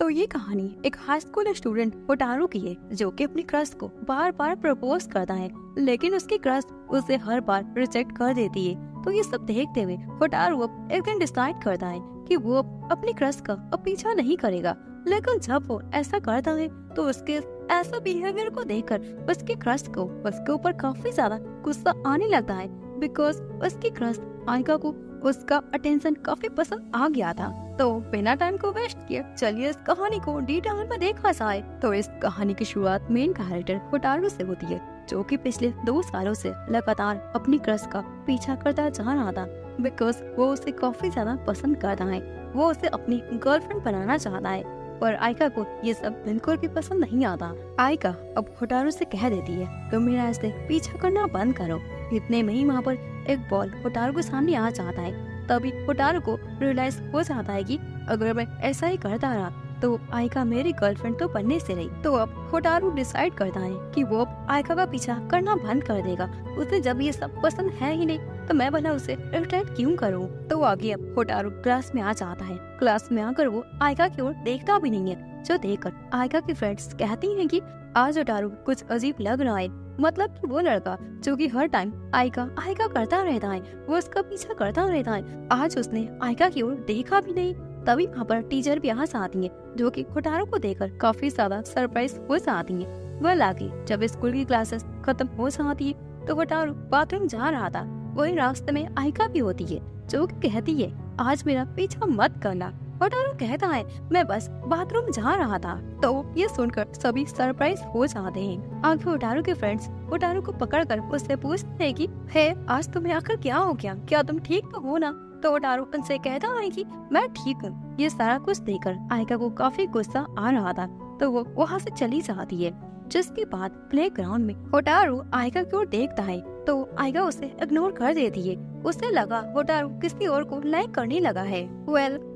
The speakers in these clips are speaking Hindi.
तो ये कहानी एक हाई स्कूल स्टूडेंट होटारू की है, जो कि अपनी क्रश को बार बार प्रपोज करता है, लेकिन उसकी क्रश उसे हर बार रिजेक्ट कर देती है। तो ये सब देखते हुए होटारू अब एक दिन डिसाइड करता है कि वो अब अपनी क्रश का अब पीछा नहीं करेगा। लेकिन जब वो ऐसा करता है तो उसके ऐसा बिहेवियर को देखकर उसकी क्रश को उसके ऊपर काफी ज्यादा गुस्सा आने लगता है, बिकॉज उसकी क्रश आयका को उसका अटेंशन काफी पसंद आ गया था। तो बिना टाइम को वेस्ट किए चलिए इस कहानी को डिटेल में देखा जाए। तो इस कहानी की शुरुआत मेन कैरेक्टर होटारू से होती है, जो कि पिछले 2 सालों से लगातार अपनी क्रश का पीछा करता जा रहा था, बिकॉज वो उसे काफी ज्यादा पसंद करता है। वो उसे अपनी गर्लफ्रेंड बनाना चाहता है, पर आयका को ये सब बिल्कुल भी पसंद नहीं आता। आयका अब होटारू से कह देती है, तुम मेरा ऐसे पीछा करना बंद करो। इतने में ही वहाँ पर एक बॉल होटारू के सामने आ जाता है। तभी होटारू को रियलाइज हो जाता है कि अगर मैं ऐसा ही करता रहा तो आयका मेरी गर्लफ्रेंड तो बनने से रही। तो अब होटारू डिसाइड करता है कि वो अब आयका का पीछा करना बंद कर देगा। उसे जब ये सब पसंद है ही नहीं तो मैं भला उसे इरिटेट क्यों करूं। तो आगे अब होटारू क्लास में आ जाता है। क्लास में आकर वो आयका की ओर देखता भी नहीं है, जो देखकर आयका की फ्रेंड्स कहती हैं कि आज होटारू कुछ अजीब लग रहा है। मतलब कि वो लड़का जो कि हर टाइम आयका आयका करता रहता है, वो उसका पीछा करता रहता है, आज उसने आयका की ओर देखा भी नहीं। तभी वहाँ पर टीचर भी यहाँ आती है, जो कि होटारू को देखकर काफी ज्यादा सरप्राइज हो जाती है। वह आगे जब स्कूल की क्लासेस खत्म हो जाती है तो होटारू बाथरूम जा रहा था। वही रास्ते में आयका भी होती है, जो कि कहती है आज मेरा पीछा मत करना। होटारू कहता है मैं बस बाथरूम जा रहा था। तो ये सुनकर सभी सरप्राइज हो जाते हैं। आगे होटारू के फ्रेंड्स होटारू को पकड़कर उससे पूछते हैं कि हे आज तुम्हें आखिर क्या हो गया, क्या तुम ठीक तो हो ना। तो होटारू उनसे कहता है कि मैं ठीक हूँ। ये सारा कुछ देखकर आयका को काफी गुस्सा आ रहा था, तो वो वहाँ से चली जाती है। जिसके बाद प्लेग्राउंड में होटारू आयका की ओर देखता है तो आयका उसे इग्नोर कर देती है। उसे लगा होटारू किसी और को लाइक करने लगा है।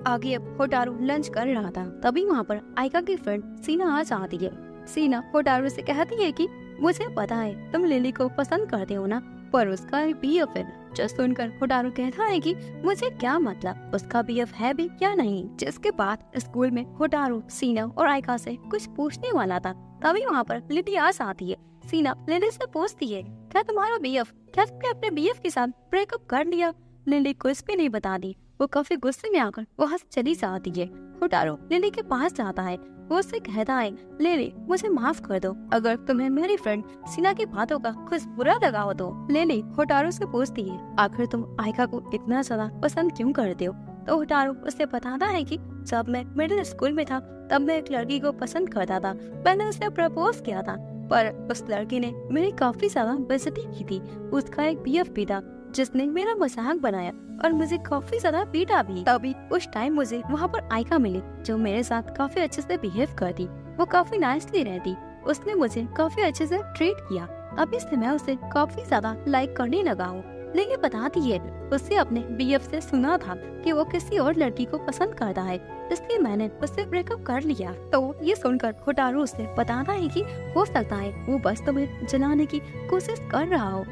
आगे अब होटारू लंच कर रहा था, तभी वहाँ पर आयका की फ्रेंड सीना आ जाती है। सीना होटारू से कहती है कि मुझे पता है तुम लिली को पसंद करते हो ना, पर उसका BF है। जो सुनकर होटारू कहता है कि मुझे क्या मतलब उसका BF है भी या नहीं। जिसके बाद स्कूल में होटारू सीना और आयका से कुछ पूछने वाला था, तभी वहाँ पर लिली आ जाती है। सीना लिली से पूछती है क्या तुम्हारा BF, क्या तुमने अपने BF के साथ ब्रेकअप कर लिया। लिली कुछ भी नहीं बताती, वो काफी गुस्से में आकर वहाँ से चली जाती है। होटारू लिली के पास जाता है, वो उससे कहता है लिली मुझे माफ कर दो, अगर तुम्हें मेरी फ्रेंड सीना की बातों का कुछ बुरा लगा हो तो। लिली होटारू से पूछती है आखिर तुम आयका को इतना ज्यादा पसंद क्यों करते हो। तो होटारू उससे बताता है कि जब मैं मिडिल स्कूल में था तब मैं एक लड़की को पसंद करता था। मैंने उसे प्रपोज किया था, पर उस लड़की ने मेरी काफी ज्यादा बेइज्जती की थी। उसका एक BF भी था जिसने मेरा मजाक बनाया और मुझे काफी ज्यादा पीटा भी। तभी उस टाइम मुझे वहाँ पर आयका मिली, जो मेरे साथ काफी अच्छे से बिहेव करती। वो काफी नाइसली रहती, उसने मुझे काफी अच्छे से ट्रीट किया। अभी से मैं उसे काफी ज्यादा लाइक करने लगा हूँ। लेकिन बताती है उससे अपने BF से सुना था कि वो किसी और लड़की को पसंद करता है, इसलिए मैंने उससे ब्रेकअप कर लिया। तो ये सुनकर होटारू उससे बताता है कि हो सकता है वो बस तुम्हें जलाने की कोशिश कर रहा हो।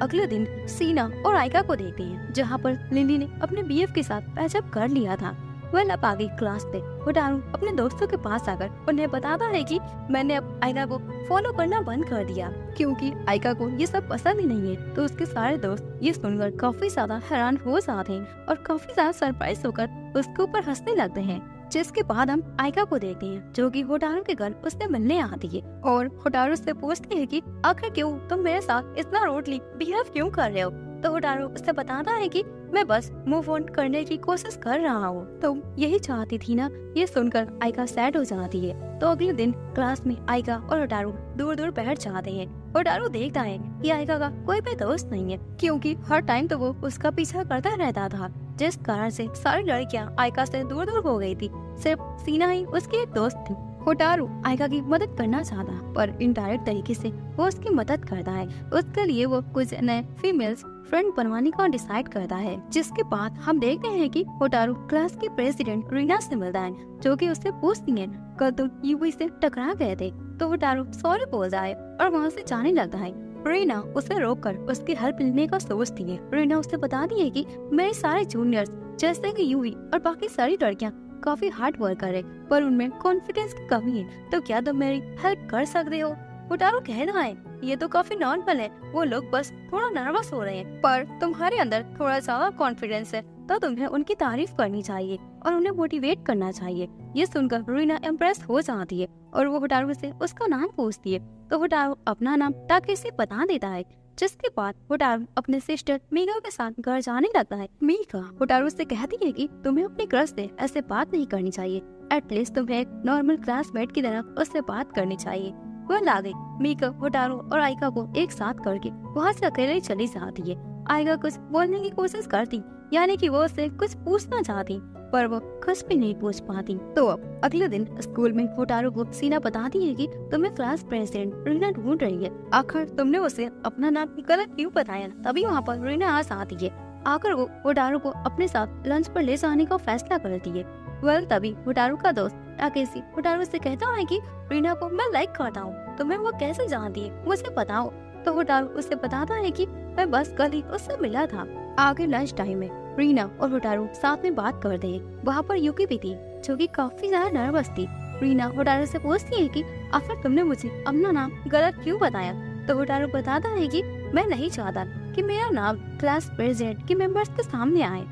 अगले दिन सीना और आयका को देखते हैं, जहाँ पर लिली ने अपने BF के साथ पैचअप कर लिया था। अब आगे क्लास पे होटारू अपने दोस्तों के पास आकर उन्हें बताता है कि मैंने अब आयका को फॉलो करना बंद कर दिया, क्योंकि आयका को ये सब पसंद ही नहीं है। तो उसके सारे दोस्त ये सुनकर काफी ज्यादा हैरान हो जाते हैं और काफी ज्यादा सरप्राइज होकर उसके ऊपर हंसने लगते हैं। जिसके बाद हम आयका को देखते हैं, जो कि होटारू के घर उससे मिलने आती है और होटारू से पूछती है कि आखिर क्यों तुम मेरे साथ इतना रूडली बिहेव क्यों कर रहे हो। तो होटारू उससे बताता है कि मैं बस मूव ऑन करने की कोशिश कर रहा हूँ, तुम यही चाहती थी ना। ये सुनकर आयका सैड हो जाती है। तो अगले दिन क्लास में आयका और होटारू दूर दूर बैठ जाते हैं। होटारू देखता है कि आयका का कोई भी दोस्त नहीं है, क्योंकि हर टाइम तो वो उसका पीछा करता रहता था, जिस कारण से सारी लड़कियां आयका से दूर दूर हो गई थी। सिर्फ सीना ही उसकी एक दोस्त थी। होटारू आयका की मदद करना चाहता, पर इनडायरेक्ट तरीके से वो उसकी मदद करता है। उसके लिए वो कुछ नए फीमेल्स फ्रेंड बनवाने का डिसाइड करता है। जिसके बाद हम देखते हैं कि होटारू क्लास की प्रेसिडेंट रीना से मिलता है, जो कि उससे पूछती है कल तुम यूवी से टकरा गए थे। तो होटारू सॉरी बोलता है और वहाँ से जाने लगता है। रीना उसे रोककर उसकी हेल्प लेने का सोचती है। रीना उसे बताती है कि मेरे सारे जूनियर्स जैसे कि यूवी और बाकी सारी लड़कियाँ काफी हार्ड वर्कर है, पर उनमें कॉन्फिडेंस की कमी है, तो क्या तुम मेरी हेल्प कर सकते हो? होटारू कह रहा है, ये तो काफी नॉर्मल है, वो लोग बस थोड़ा नर्वस हो रहे हैं, पर तुम्हारे अंदर थोड़ा ज्यादा कॉन्फिडेंस है, तो तुम्हें उनकी तारीफ करनी चाहिए और उन्हें मोटिवेट करना चाहिए। ये सुनकर रीना इम्प्रेस हो जाती है और वो होटारू से उसका नाम पूछती है, तो होटारू अपना नाम टाकेशी बता देता है। जिसके बाद होटारू अपने सिस्टर मीका के साथ घर जाने लगता है। मीका होटारू से कहती है कि तुम्हें अपने क्रश से ऐसे बात नहीं करनी चाहिए, एटलीस्ट तुम्हें एक नॉर्मल क्लासमेट की तरह उससे बात करनी चाहिए। वह आगे मीका होटारू और आइका को एक साथ करके वहाँ से अकेले चली जाती है। आइका कुछ बोलने की कोशिश करती, यानी कि वो उससे कुछ पूछना चाहती, पर वो कुछ भी नहीं पूछ पाती। तो अब अगले दिन स्कूल में होटारू को सीना बताती है कि तुम्हें क्लास प्रेसिडेंट रीना ढूंढ रही है। आखिर तुमने उसे अपना नाम गलत क्यों बताया? तभी वहाँ पर रीना आ जाती है। आकर वो होटारू को अपने साथ लंच पर ले जाने का फैसला करती है। वह तभी होटारू का दोस्त टाकेशी होटारू से कहता है कि रीना को मैं लाइक करता हूँ, तुम्हें वो कैसे जानती है मुझे बताओ। तो होटारू उसे बताता है कि मैं बस कल ही उससे मिला था। आगे लंच टाइम में रीना और होटारू साथ में बात करते हैं। वहाँ पर यूकी भी थी, जो कि काफी ज्यादा नर्वस थी। रीना होटारू से पूछती है कि आखिर तुमने मुझे अपना नाम गलत क्यों बताया? तो होटारू बताता है कि मैं नहीं चाहता कि मेरा नाम क्लास प्रेसिडेंट के मेंबर्स के सामने आए।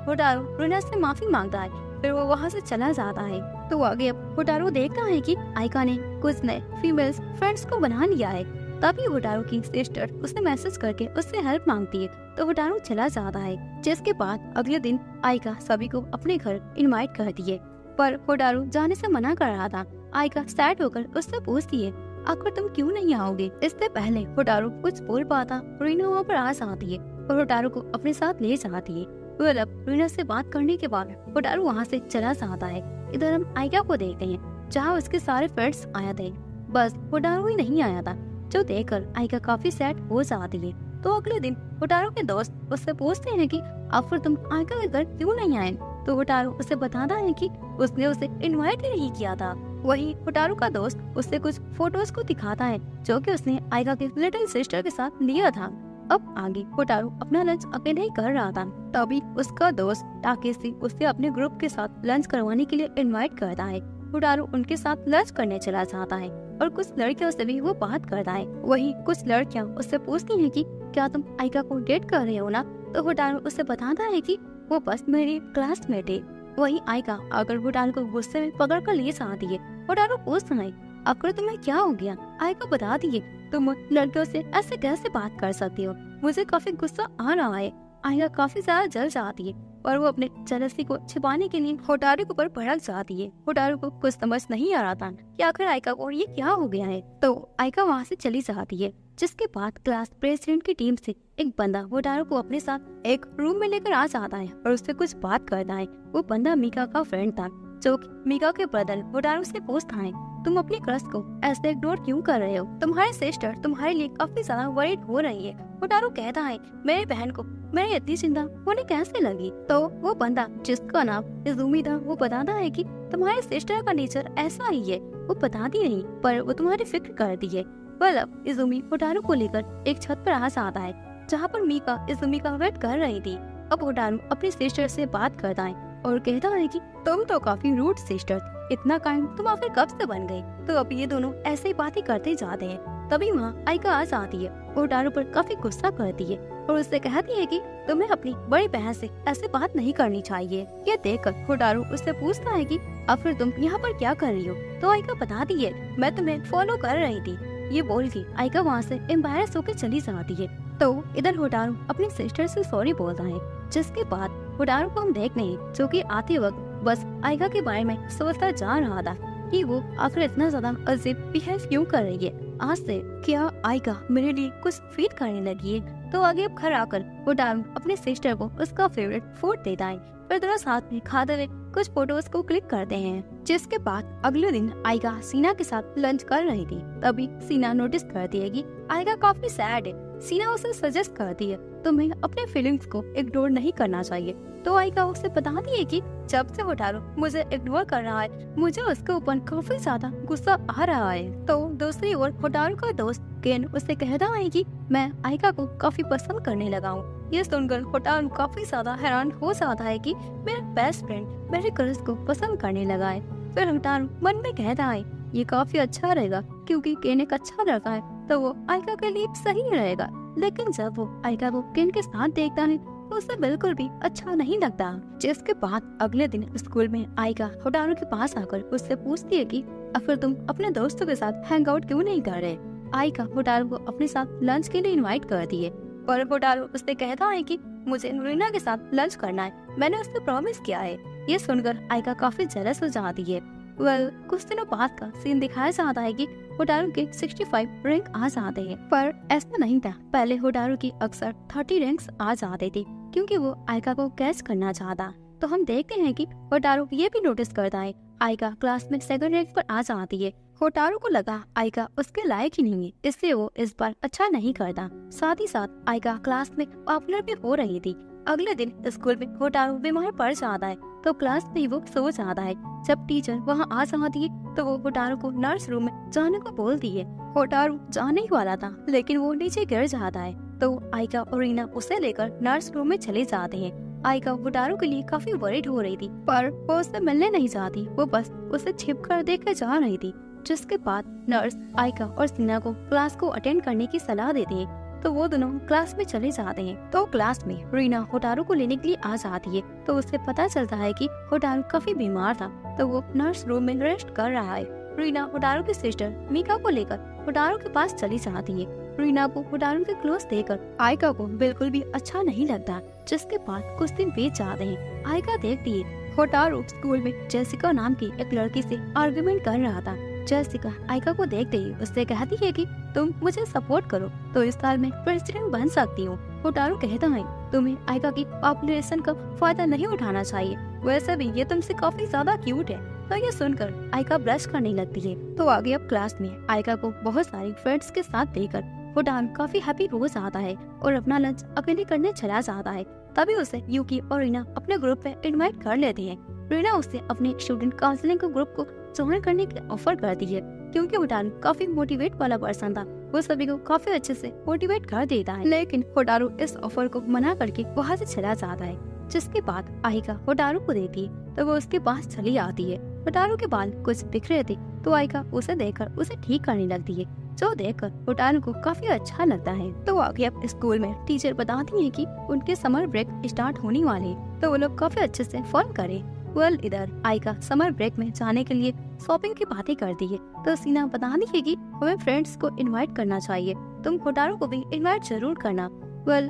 होटारू रीना से माफी मांगता है, फिर वो वहाँ से चला जाता है। तो आगे अब होटारू देखता है कि आइका ने कुछ नए फीमेल्स फ्रेंड्स को बना लिया है। तभी होटारू की सिस्टर उसे मैसेज करके उससे हेल्प मांगती है, तो होटारू चला जाता है। जिसके बाद अगले दिन आइका सभी को अपने घर इनवाइट करती है, पर होटारू जाने से मना कर रहा था। आइका सैड होकर उससे पूछती है, आखिर तुम क्यों नहीं आओगे? इससे पहले होटारू कुछ बोल पाता, रीना वहाँ पर आ जाती है और होटारू को अपने साथ ले जाती है। रीना से बात करने के बाद होटारू वहाँ से चला जाता है। इधर हम आइका को देखते हैं, जहाँ उसके सारे फ्रेंड्स आए थे, बस होटारू ही नहीं आया था, जो देखकर आइका काफी सैड हो जाती है। तो अगले दिन होटारू के दोस्त उससे पूछते हैं कि आखिर तुम आइका के घर क्यों नहीं आए? तो होटारू उसे बताता है कि उसने उसे इनवाइट ही नहीं किया था। वही होटारू का दोस्त उससे कुछ फोटोज को दिखाता है, जो कि उसने आइका के लिटिल सिस्टर के साथ लिया था। अब आगे होटारू अपना लंच अकेले ही कर रहा था, तभी उसका दोस्त टाकेशी उसे अपने ग्रुप के साथ लंच करवाने के लिए इनवाइट करता है। होटारू उनके साथ लंच करने चला जाता है और कुछ लड़कियों से भी वो बात करता है। वही कुछ लड़कियां उससे पूछती हैं कि क्या तुम आइका को डेट कर रहे हो ना? तो होटारू उसे बताता है कि वो बस मेरी क्लासमेट है। वही आइका आकर होटारू को गुस्से में पकड़ कर ले जाती है। होटारू पूछता है, आखिर तुम्हें क्या हो गया? आइका बताती है, तुम लड़कियों से ऐसे कैसे बात कर सकती हो? मुझे काफी गुस्सा आ रहा है। आइका काफी ज्यादा जल जाती है और वो अपने जेलसी को छिपाने के लिए होटारू के ऊपर भड़क जाती है। होटारू को कुछ समझ नहीं आ रहा था कि आखिर आइका को ये क्या हो गया है। तो आइका वहाँ से चली जाती है। जिसके बाद क्लास प्रेसिडेंट की टीम से एक बंदा होटारू को अपने साथ एक रूम में लेकर आ जाता है और उससे कुछ बात करता है। वो बंदा मीका का फ्रेंड था, जो मीका के ब्रदर होटारू से पूछता है, तुम अपने क्रश को ऐसे इग्नोर क्यों कर रहे हो? तुम्हारे सिस्टर तुम्हारे लिए काफी ज्यादा वरीड हो रही है। होटारू कहता है, मेरी बहन को मेरी इतनी चिंता होने कैसे लगी? तो वो बंदा जिसका नाम इजुमी था, वो बताता है कि तुम्हारे सिस्टर का नेचर ऐसा ही है, वो बताती नहीं पर वो तुम्हारी फिक्र करती है। अब इजुमी होटारू को लेकर एक छत पर आ जाता है, जहाँ पर मीका इजुमी का वेट कर रही थी। अब होटारू अपनी सिस्टर से बात करता है और कहता है कि तुम तो काफी रूड सिस्टर, इतना काइंड तुम आखिर कब से बन गई? तो अब ये दोनों ऐसे ही बातें करते जाते हैं। तभी वहाँ आइका आ जाती है और होटारू पर काफी गुस्सा करती है और उससे कहती है कि तुम्हें अपनी बड़ी बहन से ऐसे बात नहीं करनी चाहिए। ये देखकर होटारू उससे पूछता है कि आखिर तुम यहाँ पर क्या कर रही हो? तो आइका बताती है, मैं तुम्हें फॉलो कर रही थी। ये बोल के आइका वहाँ से एम्बैरेस होकर चली जाती है। तो इधर होटारू अपनी सिस्टर से सॉरी बोलता है। जिसके बाद होटारू को हम देखते हैं, जो कि आते वक्त बस आइका के बारे में सोचता जा रहा था कि वो आखिर इतना ज्यादा अजीब बिहेव क्यों कर रही है। आज से क्या आइका मेरे लिए कुछ फील करने लगी है? तो आगे अब घर आकर होटारू अपने सिस्टर को उसका फेवरेट फूड देता है। फिर दोनों साथ में खाते हुए कुछ फोटोज को क्लिक करते हैं। जिसके बाद अगले दिन आइका सीना के साथ लंच कर रही थी। तभी सीना नोटिस करती है कि आइका काफी सैड है। सीना उसे सजेस्ट करती है, तुम्हें अपने फीलिंग्स को इग्नोर नहीं करना चाहिए। तो आइका उसे बताती है कि जब से होटारू मुझे इग्नोर कर रहा है, मुझे उसके ऊपर काफी ज्यादा गुस्सा आ रहा है। तो दूसरी ओर होटारू का दोस्त केन उससे कहता है कि मैं आइका को काफी पसंद करने लगा हूँ। ये सुनकर होटारू काफी ज्यादा हैरान हो जाता है कि मेरा बेस्ट फ्रेंड मेरे क्रश को पसंद करने लगा है। फिर होटारू मन में कहता है ये काफी अच्छा रहेगा क्योंकि केन एक अच्छा लड़का है तो वो आइका के लिए सही रहेगा। लेकिन जब वो आइका को केन के साथ देखता है तो उसे बिल्कुल भी अच्छा नहीं लगता। जिसके बाद अगले दिन स्कूल में आइका होटारू के पास आकर उससे पूछती है कि आखिर तुम अपने दोस्तों के साथ हैंग आउट क्यों नहीं कर रहे। आइका होटारू को अपने साथ लंच के लिए इनवाइट करती है पर होटारू उससे कहता है कि मुझे रीना के साथ लंच करना है, मैंने उससे प्रॉमिस किया है। ये सुनकर आइका काफी जेलस हो जाती है। कुछ दिनों बाद का सीन दिखाया जाता है कि होटारू के 65 रैंक आ जाते हैं, पर ऐसा नहीं था। पहले होटारू की अक्सर 30 रैंक्स आ जाते थे क्योंकि वो आइका को कैच करना चाहता। तो हम देखते हैं कि होटारू ये भी नोटिस करता है आइका क्लास में सेकंड रैंक पर आ जाती है। होटारू को लगा आइका उसके लायक ही नहीं है, इसलिए वो इस बार अच्छा नहीं करता। साथ ही साथ आइका क्लास में पॉपुलर भी हो रही थी। अगले दिन स्कूल में होटारू बीमार पड़ जाता है तो क्लास में ही वो सो जाता है। जब टीचर वहाँ आ जाती है तो वो होटारू को नर्स रूम में जाने को बोलती है। होटारू जाने ही वाला था लेकिन वो नीचे गिर जाता है तो आइका और रीना उसे लेकर नर्स रूम में चले जाते हैं। आइका होटारू के लिए काफी वरीड हो रही थी पर वो उससे मिलने नहीं चाहती, वो बस उसे छिप कर देखे जा रही थी। जिसके बाद नर्स आइका और सीना को क्लास को अटेंड करने की सलाह देती है तो वो दोनों क्लास में चले जाते हैं। तो क्लास में रीना होटारू को लेने के लिए आ जाती है तो उसे पता चलता है कि होटारू काफी बीमार था तो वो नर्स रूम में रेस्ट कर रहा है। रीना होटारू की सिस्टर मीका को लेकर होटारू के पास चली जाती है। रीना को होटारू के क्लोज देखकर आइका को बिल्कुल भी अच्छा नहीं लगता। जिसके बाद कुछ दिन बीत जाते हैं। आइका देखती है होटारू स्कूल में जेसिका नाम की एक लड़की से आर्गुमेंट कर रहा था। जेसिका आइका को देखते ही उससे कहती है कि तुम मुझे सपोर्ट करो तो इस साल में प्रेसिडेंट बन सकती हूँ। होटारू कहता है तुम्हें आइका की पॉपुलेशन का फायदा नहीं उठाना चाहिए, वैसे भी ये तुमसे काफी ज्यादा क्यूट है। तो ये सुनकर आइका ब्लश करने लगती है। तो आगे अब क्लास में आइका को बहुत सारी फ्रेंड्स के साथ देखकर होटारू काफी हैप्पी हो जाता है और अपना लंच अकेले करने चला जाता है। तभी उसे यूकी और रीना अपने ग्रुप में इनवाइट कर लेते हैं। रीना उससे अपने स्टूडेंट काउंसलिंग के ग्रुप को ज्वाइन करने की ऑफर करती है क्योंकि होटारू काफी मोटिवेट वाला पर्सन था, वो सभी को काफी अच्छे से मोटिवेट कर देता है। लेकिन होटारू इस ऑफर को मना करके वहाँ से चला जाता है। जिसके बाद आइका होटारू को देखती है तो वो उसके पास चली आती है। होटारू के बाल कुछ बिखरे थे तो आइका उसे देखकर उसे ठीक करने लगती है, जो देखकर होटारू को काफी अच्छा लगता है। तो आगे अब स्कूल में टीचर बताती है कि उनके समर ब्रेक स्टार्ट होने वाले हैं तो वो लोग काफी अच्छे से फन करें। इधर आइका समर ब्रेक में जाने के लिए शॉपिंग की बातें करती है तो सीना बताती है कि हमें फ्रेंड्स को इनवाइट करना चाहिए, तुम होटारू को भी इनवाइट जरूर करना।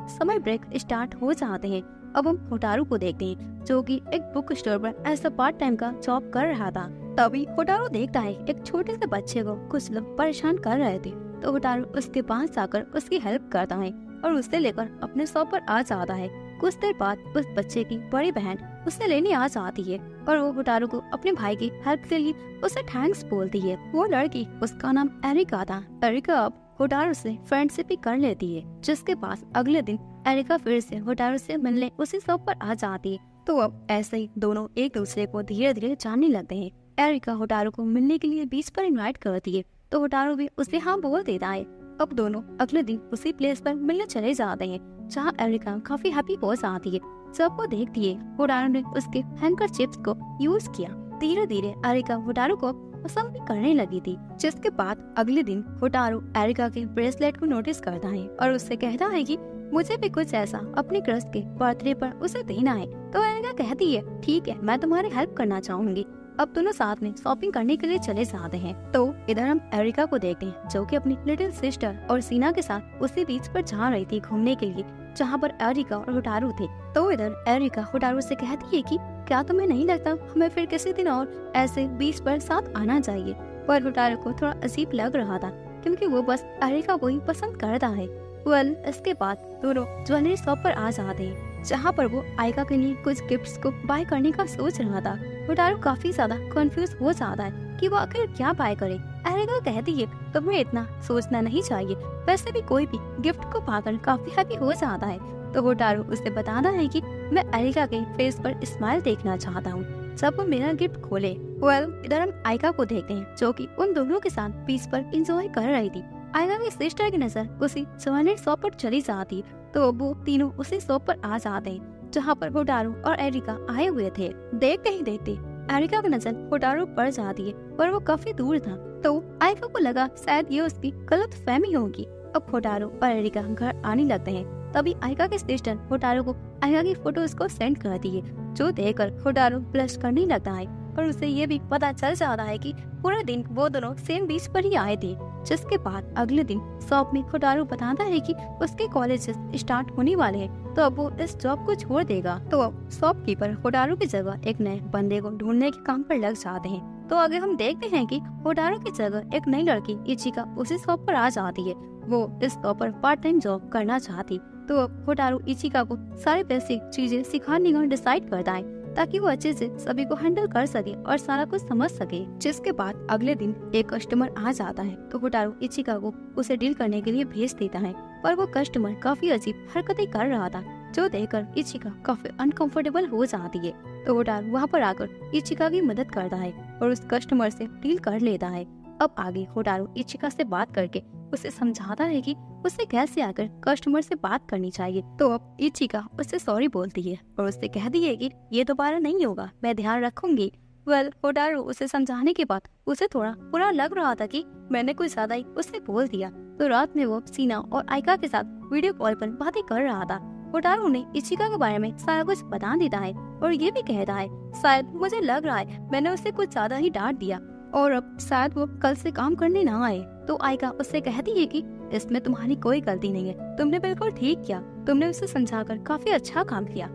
समर ब्रेक स्टार्ट हो जाते हैं। अब हम होटारू को देखते हैं जो कि एक बुक स्टोर पर ऐसा पार्ट टाइम का जॉब कर रहा था। तभी होटारू देखता है एक छोटे से बच्चे को कुछ लोग परेशान कर रहे थे तो होटारू उसके पास जाकर उसकी हेल्प करता है और उसे लेकर अपने शॉप पर आ जाता है। कुछ देर बाद उस बच्चे की बड़ी बहन उसे लेने आ जाती है और वो होटारू को अपने भाई की हेल्प के लिए उसे थैंक्स बोलती है। वो लड़की उसका नाम एरिका था। एरिका अब होटारू से फ्रेंडशिप भी कर लेती है। जिसके पास अगले दिन एरिका फिर से होटारू से मिलने उसी शॉप पर आ जाती है। तो अब ऐसे ही दोनों एक दूसरे को धीरे धीरे जानने लगते हैं। एरिका होटारू को मिलने के लिए बीच पर इनवाइट करती है तो होटारू भी उसे हाँ बोल देता है। अब दोनों अगले दिन उसी प्लेस पर मिलने चले जाते हैं जहाँ एरिका काफी हैप्पी हो जाती है। जब वो देखती है होटारू ने उसके हैंकर चिप्स को यूज किया, धीरे धीरे एरिका होटारू को पसंद भी करने लगी थी। जिसके बाद अगले दिन होटारू एरिका के ब्रेसलेट को नोटिस करता है और उससे कहता है कि मुझे भी कुछ ऐसा अपने क्रश के बर्थडे पर उसे देना है। तो एरिका कहती है ठीक है, मैं तुम्हारी हेल्प करना चाहूंगी। अब दोनों साथ में शॉपिंग करने के लिए चले जाते हैं। तो इधर हम एरिका को देखते हैं जो कि अपनी लिटिल सिस्टर और सीना के साथ उसी बीच पर जा रही थी घूमने के लिए जहाँ पर एरिका और होटारू थे। तो इधर एरिका होटारू से कहती है कि क्या तुम्हें नहीं लगता हमें फिर किसी दिन और ऐसे बीच पर साथ आना चाहिए। पर होटारू को थोड़ा अजीब लग रहा था क्योंकि वो बस एरिका को ही पसंद करता है। इसके बाद दोनों ज्वेलरी शॉप पर आ जाते हैं जहाँ पर वो आइका के लिए कुछ गिफ्ट्स को बाय करने का सोच रहा था। होटारू काफी ज्यादा कंफ्यूज हो जाता है कि वो आखिर क्या बाय करे। एरिका कहती है तुम्हें इतना सोचना नहीं चाहिए, वैसे भी कोई भी गिफ्ट को पाकर काफी हैप्पी हो जाता है। तो होटारू उसे बताता है कि मैं एरिका के फेस पर स्माइल देखना चाहता हूँ जब वो मेरा गिफ्ट खोले। इधर हम आइका को देखते हैं जो कि उन दोनों के साथ बीच पर एंजॉय कर रही थी। आइका की सिस्टर की नजर उसी ज्वेलरी शॉप पर चली जाती तो वो तीनों उसी शॉप पर आ जाते हैं जहाँ पर होटारू और एरिका आए हुए थे। देखते ही देखते एरिका की नजर होटारू पर जाती है, पर वो काफी दूर था, तो आइका को लगा शायद ये उसकी गलत फहमी होगी। अब होटारू और एरिका घर आने लगते हैं। तभी आइका के सिस्टर होटारू को आइका की फोटोज को सेंड करती है, जो देखकर होटारू ब्लश करने लगता है और उसे ये भी पता चल जाता है कि पूरे दिन वो दोनों सेम बीच पर ही आए थे। जिसके बाद अगले दिन शॉप में होटारू बताता है कि उसके कॉलेज स्टार्ट होने वाले हैं, तो अब वो इस जॉब को छोड़ देगा। तो अब शॉपकीपर होटारू की जगह एक नए बंदे को ढूंढने के काम पर लग जाते हैं। तो आगे हम देखते हैं कि होटारू की जगह एक नई लड़की इचिका उसी शॉप पर आ जाती है। वो इस शॉप पर पार्ट टाइम जॉब करना चाहती, तो अब होटारू इचिका को सारी बेसिक चीजें सिखाने का डिसाइड करता है ताकि वो अच्छे से सभी को हैंडल कर सके और सारा कुछ समझ सके। जिसके बाद अगले दिन एक कस्टमर आ जाता है, तो होटारू इचिका को उसे डील करने के लिए भेज देता है, पर वो कस्टमर काफी अजीब हरकतें कर रहा था, जो देखकर इचिका काफी अनकंफर्टेबल हो जाती है। तो होटारू वहाँ पर आकर इचिका की मदद करता है और उस कस्टमर से डील कर लेता है। अब आगे होटारू इचिका से बात करके उसे समझाता है कि उसे कैसे आकर कस्टमर से बात करनी चाहिए। तो अब इचिका उससे सॉरी बोलती है और उससे कहती है कि ये दोबारा नहीं होगा, मैं ध्यान रखूंगी। होटारू उसे समझाने के बाद उसे थोड़ा बुरा लग रहा था कि मैंने कुछ ज्यादा ही उससे बोल दिया। तो रात में वो सीना और आइका के साथ वीडियो कॉल पर बातें कर रहा था। होटारू ने इचिका के बारे में सारा कुछ बता देता है और ये भी कहता है शायद मुझे लग रहा है मैंने उसे कुछ ज्यादा ही डांट दिया और अब शायद वो कल से काम करने ना आए। तो आइका उससे कहती है कि इसमें तुम्हारी कोई गलती नहीं है, तुमने बिल्कुल ठीक किया, तुमने उसे समझाकर काफी अच्छा काम किया।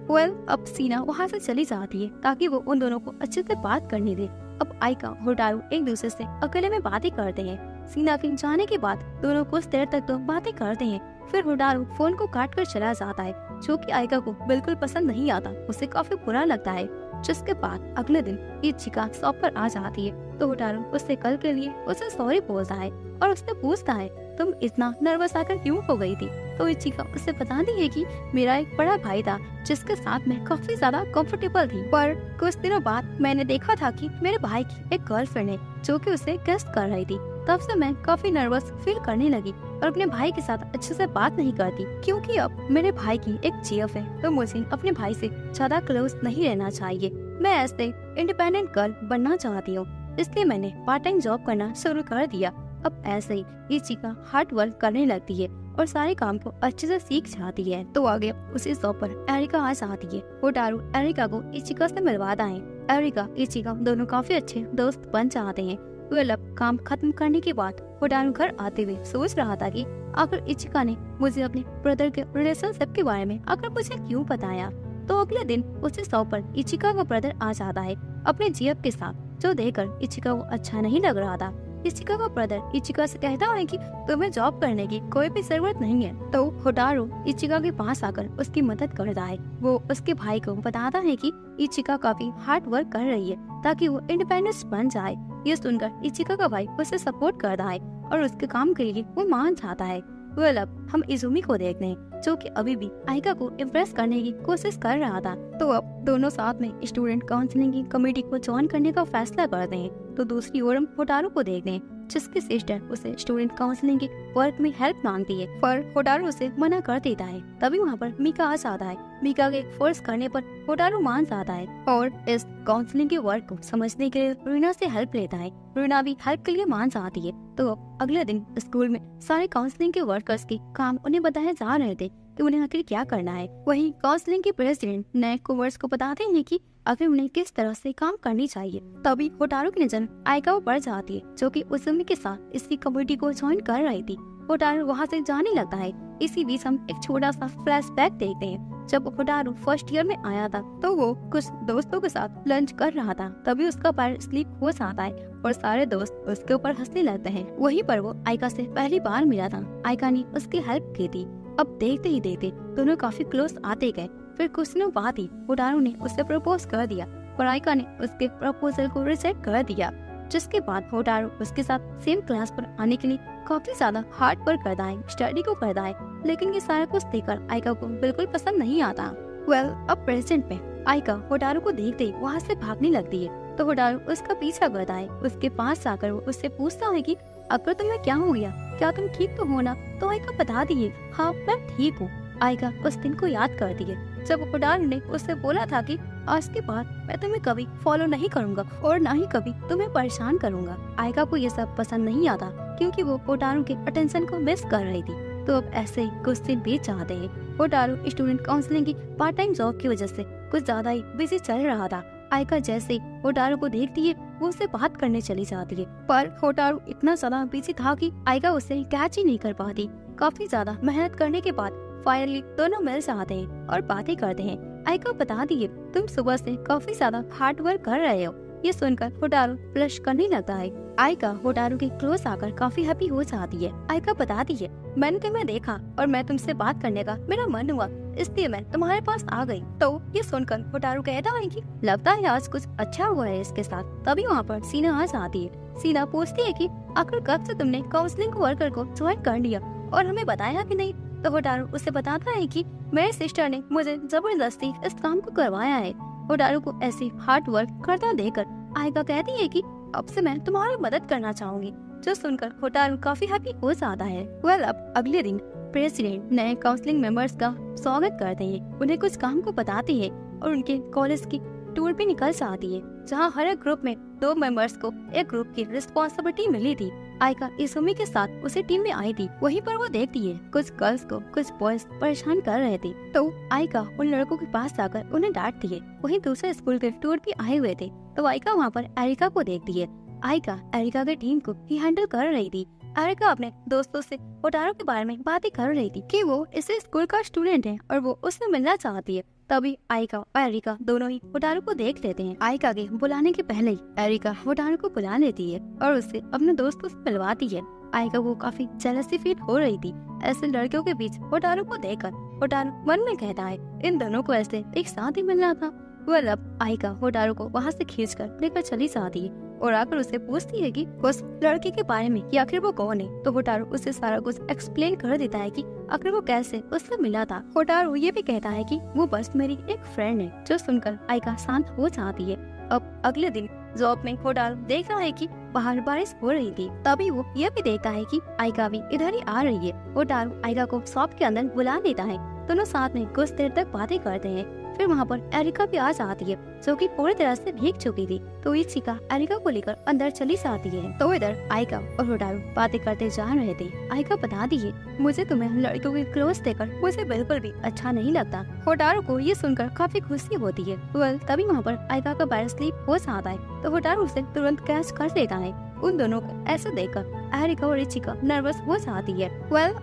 अब सीना वहाँ से चली जाती है ताकि वो उन दोनों को अच्छे से बात करने दे। अब आइका होटारू एक दूसरे से अकेले में बातें करते हैं। सीना के जाने के बाद दोनों कुछ देर तक तो बातें करते हैं, फिर होटारू फोन को काट कर चला जाता है, जो कि आइका को बिल्कुल पसंद नहीं आता, उसे काफी बुरा लगता है। जिसके बाद अगले दिन इचिका शॉप पर आ जाती है, तो होटारू उससे कल के लिए उसे सॉरी बोलता है और उससे पूछता है तुम इतना नर्वस आकर क्यों हो गई थी। तो इचिका उससे बताती है कि मेरा एक बड़ा भाई था जिसके साथ मैं काफी ज्यादा कंफर्टेबल थी, पर कुछ दिनों बाद मैंने देखा था कि मेरे भाई की एक गर्लफ्रेंड है जो कि उसे किस कर रही थी। तब से मैं काफी नर्वस फील करने लगी और अपने भाई के साथ अच्छे से बात नहीं करती, क्योंकि अब मेरे भाई की एक जीएफ है, तो मुझे अपने भाई से ज्यादा क्लोज नहीं रहना चाहिए। मैं ऐसे इंडिपेंडेंट गर्ल बनना चाहती हूँ, इसलिए मैंने पार्ट टाइम जॉब करना शुरू कर दिया। अब ऐसे ही इचिका हार्ड वर्क करने लगती है और सारे काम को अच्छे से सीख जाती है। तो आगे उसी शॉप पर एरिका आ जाती है। होटारू एरिका को इचिका से मिलवाता है। एरिका इचिका दोनों काफी अच्छे दोस्त बन जाते हैं। अब काम खत्म करने के बाद होटारू घर आते हुए सोच रहा था कि आखिर इचिका ने मुझे अपने ब्रदर के रिलेशनशिप के बारे में आखिर मुझे क्यों बताया। तो अगले दिन उसी शॉप पर इचिका का ब्रदर आ जाता है अपने जीएफ के साथ, जो देखकर इचिका को अच्छा नहीं लग रहा था। इचिका का ब्रदर इचिका से कहता है कि तुम्हें जॉब करने की कोई भी जरूरत नहीं है। तो होटारू इचिका के पास आकर उसकी मदद करता है। वो उसके भाई को बताता है कि इचिका काफी हार्ड वर्क कर रही है ताकि वो इंडिपेंडेंस बन जाए। ये सुनकर इचिका का भाई उसे सपोर्ट करता है और उसके काम के लिए वो मान जाता है। अब हम इजुमी को देखते हैं, जो कि अभी भी आइका को इम्प्रेस करने की कोशिश कर रहा था। तो अब दोनों साथ में स्टूडेंट काउंसलिंग की कमेटी को ज्वाइन करने का फैसला करते हैं। तो दूसरी ओर हम होटारू को देखते हैं, जिसकी सिस्टर उसे स्टूडेंट काउंसलिंग के वर्क में हेल्प मांगती है, पर होटारू उसे मना कर देता है। तभी वहाँ पर मीका आ जाता है। मीका के फोर्स करने पर होटारू मान जाता है और इस काउंसलिंग के वर्क को समझने के लिए रीना से हेल्प लेता है। रीना भी हेल्प के लिए मान जाती है। तो अगले दिन स्कूल में सारे काउंसलिंग के वर्कर्स के काम उन्हें बताए जा रहे थे कि उन्हें आखिर क्या करना है। वहीं काउंसलिंग के प्रेसिडेंट नए कोवर्स को बताते हैं कि आखिर उन्हें किस तरह से काम करनी चाहिए। तभी होटारू की नजर आइका पर जाती है, जो कि उजुमी के साथ इसी कमेटी को ज्वाइन कर रही थी। होटारू वहाँ से जाने लगता है। इसी बीच हम एक छोटा सा फ्लैशबैक देखते हैं। जब होटारू फर्स्ट ईयर में आया था, तो वो कुछ दोस्तों के साथ लंच कर रहा था। तभी उसका पैर स्लिप हो जाता है और सारे दोस्त उसके ऊपर हंसने लगते हैं। वहीं पर वो आइका से पहली बार मिला था। आइका ने उसकी हेल्प की थी। अब देखते ही देखते दोनों काफी क्लोज आते गए। फिर कुछ दिनों बाद ही होटारू ने उसे प्रपोज कर दिया, पर आइका ने उसके प्रपोजल को रिजेक्ट कर दिया। जिसके बाद होटारू उसके साथ सेम क्लास पर आने के लिए काफी ज्यादा हार्ड वर्क करता है, स्टडी को करता है, लेकिन ये सारा कुछ देखकर आइका को बिल्कुल पसंद नहीं आता। अब प्रेजेंट में आइका होटारू को देखते ही वहाँ से भागने लगती है। तो होटारू उसका पीछा करता है। उसके पास जाकर वो उससे पूछता है कि अगर तुम्हें क्या हो गया, क्या तुम ठीक तो हो ना। तो आइका बता दिए हाँ मैं ठीक हूँ। आयका उस दिन को याद करती है जब होटारू ने उससे बोला था कि आज के बाद मैं तुम्हें कभी फॉलो नहीं करूंगा और ना ही कभी तुम्हें परेशान करूंगा। आयका को ये सब पसंद नहीं आता क्योंकि वो होटारू के अटेंशन को मिस कर रही थी। तो अब ऐसे ही कुछ दिन बीत जाते हैं। होटारू स्टूडेंट काउंसलिंग की पार्ट टाइम जॉब की वजह से कुछ ज्यादा ही बिजी चल रहा था। आयका जैसे ही होटारू को देखती है वो उससे बात करने चली जाती है, पर होटारू इतना ज्यादा बिजी था कि आयका उससे कैच ही नहीं कर पाती। काफी ज्यादा मेहनत करने के बाद फाइनली दोनों मिल जाते हैं और बातें करते हैं। आयका बताती है तुम सुबह से काफी ज्यादा हार्ड वर्क कर रहे हो। ये सुनकर होटारू ब्लश करने लगता है। आयका होटारू के क्लोज आकर काफी हैप्पी हो जाती है। आयका बताती है मैंने तुम्हें देखा और मैं तुमसे बात करने का मेरा मन हुआ, इसलिए मैं तुम्हारे पास आ गई। तो ये सुनकर होटारू कहता है कि लगता है आज कुछ अच्छा हुआ है इसके साथ। तभी वहाँ पर सीना आ जाती है। सीना पूछती है कि आखिर कब से तुमने काउंसलिंग वर्कर को ज्वाइन कर लिया और हमें बताया भी नहीं। तो होटारू उसे बताता है कि मेरे सिस्टर ने मुझे जबरदस्ती इस काम को करवाया है। होटारू को ऐसे हार्ड वर्क करता देखकर आयका कहती है कि अब से मैं तुम्हारी मदद करना चाहूंगी। जो सुनकर होटारू काफी हैप्पी हो जाता है। अब अगले दिन प्रेसिडेंट नए काउंसलिंग मेंबर्स का स्वागत करते हैं, उन्हें कुछ काम को बताते हैं और उनके कॉलेज की टूर पे निकल जाती है, जहाँ हर एक ग्रुप में 2 मेंबर्स को एक ग्रुप की रिस्पॉन्सिबिलिटी मिली थी। आयका इस उम्मीद के साथ उसे टीम में आई थी। वहीं पर वो देखती है कुछ गर्ल्स को कुछ बॉयज परेशान कर रहे थे। तो आयका उन लड़कों के पास जाकर उन्हें डांटती है। वहीं दूसरे स्कूल के टूर भी आए हुए थे, तो आयका वहाँ पर एरिका को देखती है। आयका एरिका के टीम को ही हैंडल कर रही थी। एरिका अपने दोस्तों से होटारू के बारे में बातें कर रही थी कि वो इस स्कूल का स्टूडेंट है और वो उससे मिलना चाहती है। तभी आयका और एरिका दोनों ही होटारू को देख लेते हैं। आयका के बुलाने के पहले ही एरिका होटारू को बुला लेती है और उससे अपने दोस्तों से मिलवाती है। आयका को काफी जेलसी फील हो रही थी ऐसे लड़कियों के बीच होटारू को देखकर। होटारू मन में कहता है इन दोनों को ऐसे एक साथ ही मिलना था। अब आयका होटारू को वहाँ से खींचकर लेकर चली जाती है और आकर उसे पूछती है कि उस लड़की के बारे में कि आखिर वो कौन है। तो होटारू उसे सारा कुछ एक्सप्लेन कर देता है कि आखिर वो कैसे उससे मिला था। होटारू ये भी कहता है कि वो बस मेरी एक फ्रेंड है। जो सुनकर आयका शांत हो जाती है। अब अगले दिन जॉब में होटारू देख रहा है कि बाहर बारिश हो रही थी। तभी वो ये भी देखता है कि आयका भी इधर ही आ रही है। होटारू आयका को शॉप के अंदर बुला लेता है। दोनों साथ में कुछ देर तक बातें करते हैं। फिर वहाँ पर एरिका भी आ जाती है जो कि पूरी तरह से भीग चुकी थी। तो इचिका एरिका को लेकर अंदर चली जाती है। तो इधर आयका और होटारू बातें करते जा रहे थे। आयका बताती है मुझे तुम्हें लड़कियों के क्लोज देखकर मुझे बिल्कुल भी अच्छा नहीं लगता। होटारू को ये सुनकर काफी खुशी होती है। तभी वहाँ पर आयका का बैड स्लीप हो जाता है। तो होटारू उसे तुरंत कैच कर लेता है। उन दोनों को ऐसे देखकर एरिका और इचिका नर्वस हो जाती है।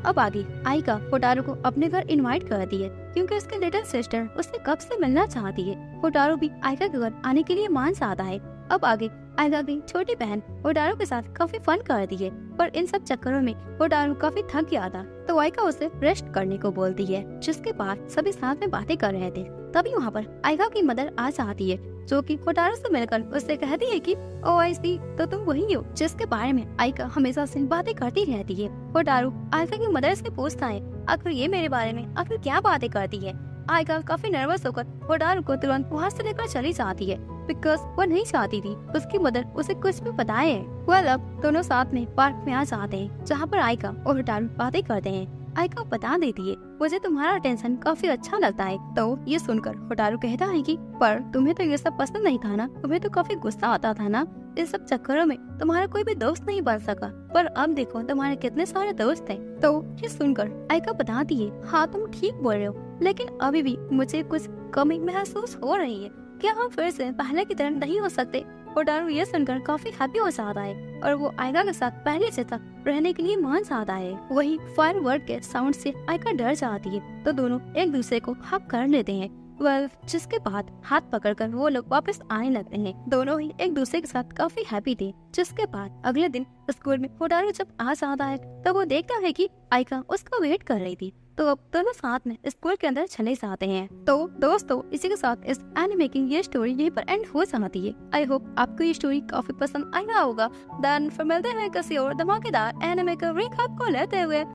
अब आगे आयका होटारू को अपने घर इनवाइट करती है क्योंकि उसकी लिटिल सिस्टर उससे कब से मिलना चाहती है। होटारू भी आयका के घर आने के लिए मान जाता है। अब आगे आयका की छोटी बहन होटारू के साथ काफी फन करती है, पर इन सब चक्करों में होटारू काफी थक गया था। तो आयका उसे रेस्ट करने को बोलती है, जिसके बाद सभी साथ में बातें कर रहे थे। तभी वहाँ पर आयका की मदर आ जाती है जो कि होटारू से मिलकर उससे कहती है कि ओ आई सी, तो तुम वही हो जिसके बारे में आयका हमेशा से बातें करती रहती है। होटारू आयका की मदर से पूछता है आखिर ये मेरे बारे में आखिर क्या बातें करती है। आयका काफी नर्वस होकर होटारू को तुरंत वहाँ से लेकर चली जाती है बिकॉज वो नहीं चाहती थी उसकी मदर उसे कुछ भी बताए। अब दोनों साथ में पार्क में आ जाते हैं जहाँ पर आयका और होटारू बातें करते हैं। आयका बता देती है मुझे तुम्हारा अटेंशन काफी अच्छा लगता है। तो ये सुनकर होटारू कहता है कि पर तुम्हें तो ये सब पसंद नहीं था ना, तुम्हें तो काफी गुस्सा आता था ना, इस सब चक्करों में तुम्हारा कोई भी दोस्त नहीं बन सका, पर अब देखो तुम्हारे कितने सारे दोस्त हैं। तो ये सुनकर आयका बताती है हाँ तुम ठीक बोल रहे हो, लेकिन अभी भी मुझे कुछ कमी महसूस हो रही है। क्या हम फिर से पहले की तरह नहीं हो सकते? होटारू ये सुनकर काफी हैप्पी हो जाता है और वो आयका के साथ पहले से तक रहने के लिए मान जाता है। वही फायरवर्क के साउंड से आयका डर जाती है तो दोनों एक दूसरे को हक कर लेते हैं। जिसके बाद हाथ पकड़कर वो लोग वापस आने लगते हैं। दोनों ही एक दूसरे के साथ काफी हैप्पी थे। जिसके बाद अगले दिन स्कूल में होटारू जब आ जाता है तब वो देखता है कि आयका उसका वेट कर रही थी। तो अब दोनों साथ में स्कूल के अंदर चले जाते हैं। तो दोस्तों इसी के साथ इस एनिमे की ये स्टोरी यहीं पर एंड हो जाती है। आई होप आपको ये स्टोरी काफी पसंद आया होगा। देन फिर मिलते हैं किसी और धमाकेदार एनिमे का रिकैप को लेते हुए।